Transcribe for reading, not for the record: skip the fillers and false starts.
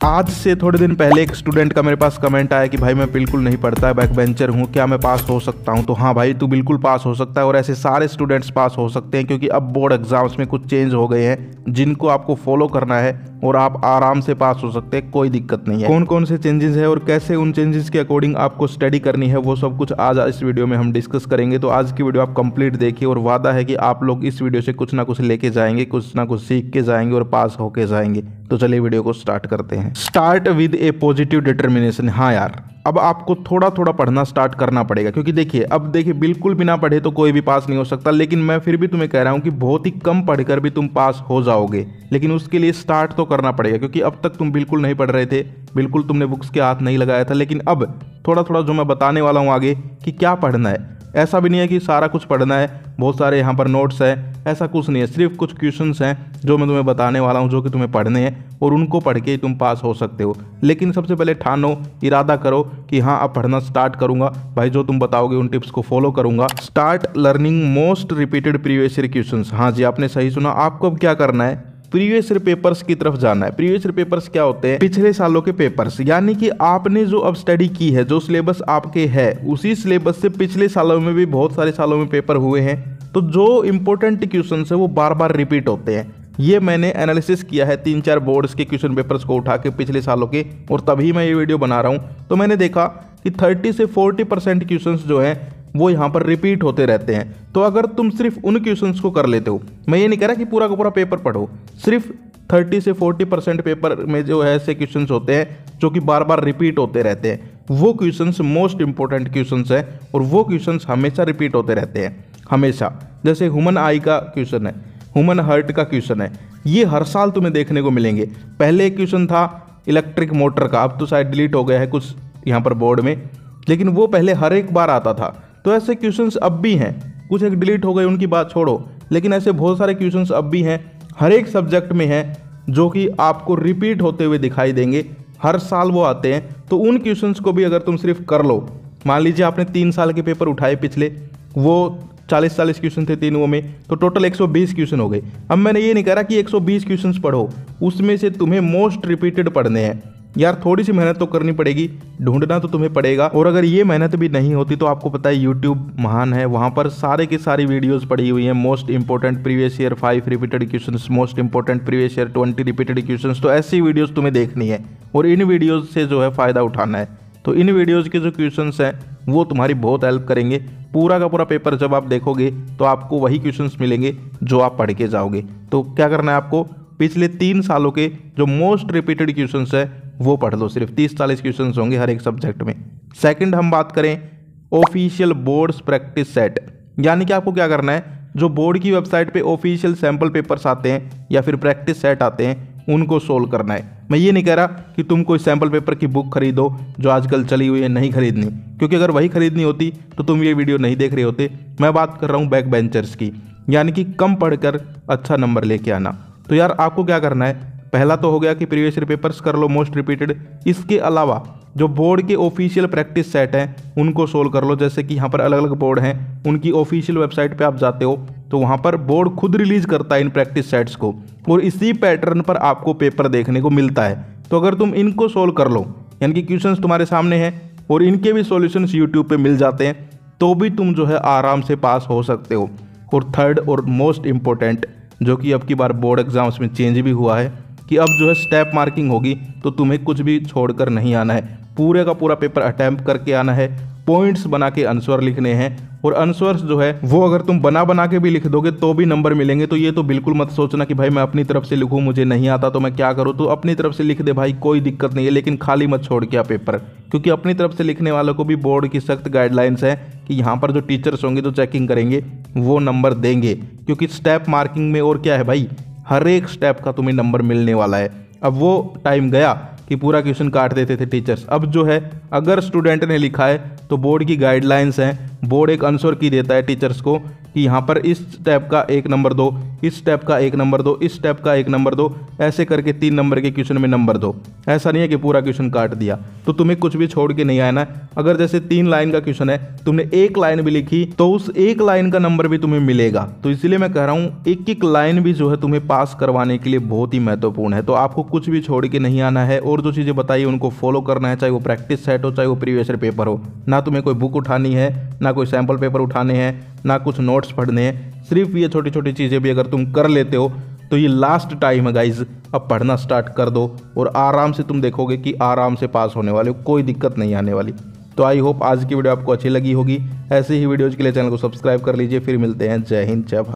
आज से थोड़े दिन पहले एक स्टूडेंट का मेरे पास कमेंट आया कि भाई मैं बिल्कुल नहीं पढ़ता, बैक बेंचर हूँ, क्या मैं पास हो सकता हूँ। तो हाँ भाई, तू बिल्कुल पास हो सकता है और ऐसे सारे स्टूडेंट्स पास हो सकते हैं, क्योंकि अब बोर्ड एग्जाम्स में कुछ चेंज हो गए हैं जिनको आपको फॉलो करना है और आप आराम से पास हो सकते हैं, कोई दिक्कत नहीं है। कौन कौन से चेंजेस है और कैसे उन चेंजेस के अकॉर्डिंग आपको स्टडी करनी है, वो सब कुछ आज इस वीडियो में हम डिस्कस करेंगे। तो आज की वीडियो आप कंप्लीट देखिए और वादा है कि आप लोग इस वीडियो से कुछ ना कुछ लेके जाएंगे, कुछ ना कुछ सीख के जाएंगे और पास होके जाएंगे। तो चलिए वीडियो को स्टार्ट करते हैं। Start with A positive determination. हाँ यार, अब आपको थोड़ा थोड़ा पढ़ना स्टार्ट करना पड़ेगा, क्योंकि देखिए बिल्कुल बिना पढ़े तो कोई भी पास नहीं हो सकता। लेकिन मैं फिर भी तुम्हें कह रहा हूं कि बहुत ही कम पढ़कर भी तुम पास हो जाओगे, लेकिन उसके लिए स्टार्ट तो करना पड़ेगा। क्योंकि अब तक तुम बिल्कुल नहीं पढ़ रहे थे, बिल्कुल तुमने बुक्स के हाथ नहीं लगाया था, लेकिन अब थोड़ा थोड़ा जो मैं बताने वाला हूँ आगे कि क्या पढ़ना है, ऐसा भी नहीं है कि सारा कुछ पढ़ना है, बहुत सारे यहाँ पर नोट्स हैं, ऐसा कुछ नहीं है। सिर्फ कुछ क्वेश्चंस हैं जो मैं तुम्हें बताने वाला हूँ, जो कि तुम्हें पढ़ने हैं और उनको पढ़ के ही तुम पास हो सकते हो। लेकिन सबसे पहले ठानो, इरादा करो कि हाँ अब पढ़ना स्टार्ट करूंगा भाई, जो तुम बताओगे उन टिप्स को फॉलो करूंगा। Start learning most repeated previous year questions. हाँ जी, आपने सही सुना। आपको अब क्या करना है, प्रीवियस ईयर पेपर्स की तरफ जाना है। प्रीवियस ईयर पेपर्स क्या होते हैं? पिछले सालों के पेपर्स, यानी कि आपने जो अब स्टडी की है, जो सिलेबस आपके है, उसी सिलेबस से पिछले सालों में भी बहुत सारे सालों में पेपर हुए हैं। तो जो इंपॉर्टेंट क्वेश्चन है वो बार बार रिपीट होते हैं। ये मैंने एनालिसिस किया है 3-4 बोर्ड्स के क्वेश्चन पेपर्स को उठा के पिछले सालों के, और तभी मैं ये वीडियो बना रहा हूँ। तो मैंने देखा कि 30 से 40% क्वेश्चंस जो हैं वो यहाँ पर रिपीट होते रहते हैं। तो अगर तुम सिर्फ उन क्वेश्चंस को कर लेते हो, मैं ये नहीं कह रहा कि पूरा का पूरा पेपर पढ़ो, सिर्फ 30 से 40% पेपर में जो है ऐसे क्वेश्चंस होते हैं जो कि बार बार रिपीट होते रहते हैं, वो क्वेश्चंस मोस्ट इंपॉर्टेंट क्वेश्चंस हैं और वो क्वेश्चंस हमेशा रिपीट होते रहते हैं, हमेशा। जैसे ह्यूमन आई का क्वेश्चन है, ह्यूमन हार्ट का क्वेश्चन है, ये हर साल तुम्हें देखने को मिलेंगे। पहले एक क्वेश्चन था इलेक्ट्रिक मोटर का, अब तो शायद डिलीट हो गया है कुछ यहाँ पर बोर्ड में, लेकिन वो पहले हर एक बार आता था। तो ऐसे क्वेश्चंस अब भी हैं, कुछ एक डिलीट हो गए उनकी बात छोड़ो, लेकिन ऐसे बहुत सारे क्वेश्चंस अब भी हैं, हर एक सब्जेक्ट में हैं, जो कि आपको रिपीट होते हुए दिखाई देंगे, हर साल वो आते हैं। तो उन क्वेश्चंस को भी अगर तुम सिर्फ कर लो, मान लीजिए आपने 3 साल के पेपर उठाए पिछले, वो 40-40 क्वेश्चन थे तीनों में, तो टोटल 120 क्वेश्चन हो गए। अब मैंने ये नहीं कह रहा कि 120 क्वेश्चंस पढ़ो, उसमें से तुम्हें मोस्ट रिपीटेड पढ़ने हैं। यार थोड़ी सी मेहनत तो करनी पड़ेगी, ढूंढना तो तुम्हें पड़ेगा। और अगर ये मेहनत भी नहीं होती तो आपको पता है यूट्यूब महान है, वहाँ पर सारे की सारी वीडियोस पड़ी हुई हैं। Most important previous year 5 repeated questions, most important previous year 20 repeated questions. तो ऐसी वीडियोस तुम्हें देखनी है और इन वीडियोज से जो है फ़ायदा उठाना है। तो इन वीडियोज़ के जो क्वेश्चंस हैं वो तुम्हारी बहुत हेल्प करेंगे। पूरा का पूरा पेपर जब आप देखोगे तो आपको वही क्वेश्चंस मिलेंगे जो आप पढ़ के जाओगे। तो क्या करना है आपको, पिछले 3 सालों के जो मोस्ट रिपीटेड क्वेश्चंस है वो पढ़ लो। सिर्फ 30-40 क्वेश्चंस होंगे हर एक सब्जेक्ट में। सेकंड हम बात करें ऑफिशियल बोर्ड्स प्रैक्टिस सेट, यानी कि आपको क्या करना है, जो बोर्ड की वेबसाइट पे ऑफिशियल सैम्पल पेपर्स आते हैं या फिर प्रैक्टिस सेट आते हैं, उनको सोल्व करना है। मैं ये नहीं कह रहा कि तुम कोई सैम्पल पेपर की बुक खरीदो जो आजकल चली हुई है, नहीं खरीदनी, क्योंकि अगर वही खरीदनी होती तो तुम ये वीडियो नहीं देख रहे होते। मैं बात कर रहा हूँ बैक बेंचर्स की, यानी कि कम पढ़कर अच्छा नंबर लेके आना। तो यार आपको क्या करना है, पहला तो हो गया कि प्रीवियस ईयर पेपर्स कर लो मोस्ट रिपीटेड। इसके अलावा जो बोर्ड के ऑफिशियल प्रैक्टिस सेट हैं उनको सोल्व कर लो। जैसे कि यहाँ पर अलग अलग बोर्ड हैं, उनकी ऑफिशियल वेबसाइट पे आप जाते हो तो वहाँ पर बोर्ड खुद रिलीज करता है इन प्रैक्टिस सेट्स को, और इसी पैटर्न पर आपको पेपर देखने को मिलता है। तो अगर तुम इनको सोल्व कर लो, यानी कि क्वेश्चंस तुम्हारे सामने हैं और इनके भी सॉल्यूशंस यूट्यूब पे मिल जाते हैं, तो भी तुम जो है आराम से पास हो सकते हो। और थर्ड और मोस्ट इम्पोर्टेंट, जो कि अब की बार बोर्ड एग्जाम्स में चेंज भी हुआ है, कि अब जो है स्टेप मार्किंग होगी, तो तुम्हें कुछ भी छोड़कर नहीं आना है, पूरे का पूरा पेपर अटेम्प्ट करके आना है, पॉइंट्स बना के आंसर लिखने हैं। और आंसर्स जो है वो अगर तुम बना के भी लिख दोगे तो भी नंबर मिलेंगे। तो ये तो बिल्कुल मत सोचना कि भाई मैं अपनी तरफ से लिखूँ, मुझे नहीं आता तो मैं क्या करूँ। तो अपनी तरफ से लिख दे भाई, कोई दिक्कत नहीं है, लेकिन खाली मत छोड़ के आ पेपर, क्योंकि अपनी तरफ से लिखने वालों को भी बोर्ड की सख्त गाइडलाइंस है कि यहाँ पर जो टीचर्स होंगे जो चेकिंग करेंगे वो नंबर देंगे। क्योंकि स्टेप मार्किंग में और क्या है भाई, हर एक स्टेप का तुम्हें नंबर मिलने वाला है। अब वो टाइम गया कि पूरा क्वेश्चन काट देते थे टीचर्स। अब जो है अगर स्टूडेंट ने लिखा है तो बोर्ड की गाइडलाइंस हैं, बोर्ड एक आंसर की देता है टीचर्स को कि यहाँ पर इस स्टेप का 1 नंबर दो, इस स्टेप का 1 नंबर दो, इस स्टेप का 1 नंबर दो, ऐसे करके 3 नंबर के क्वेश्चन में नंबर दो। ऐसा नहीं है कि पूरा क्वेश्चन काट दिया। तो तुम्हें कुछ भी छोड़ के नहीं आना है। अगर जैसे 3 लाइन का क्वेश्चन है, तुमने 1 लाइन भी लिखी तो उस 1 लाइन का नंबर भी तुम्हें मिलेगा। तो इसलिए मैं कह रहा हूँ एक लाइन भी जो है तुम्हें पास करवाने के लिए बहुत ही महत्वपूर्ण है। तो आपको कुछ भी छोड़ के नहीं आना है, और और जो चीज़ें बताई उनको फॉलो करना है, चाहे वो प्रैक्टिस सेट हो चाहे वो प्रीवियस ईयर पेपर हो। ना तुम्हें कोई बुक उठानी है, ना कोई सैम्पल पेपर उठाने हैं, ना कुछ नोट्स पढ़ने हैं। सिर्फ ये छोटी छोटी चीज़ें भी अगर तुम कर लेते हो तो ये लास्ट टाइम है गाइज, अब पढ़ना स्टार्ट कर दो और आराम से तुम देखोगे कि आराम से पास होने वाले हो, कोई दिक्कत नहीं आने वाली। तो आई होप आज की वीडियो आपको अच्छी लगी होगी। ऐसे ही वीडियोज़ के लिए चैनल को सब्सक्राइब कर लीजिए। फिर मिलते हैं। जय हिंद, जय भारत।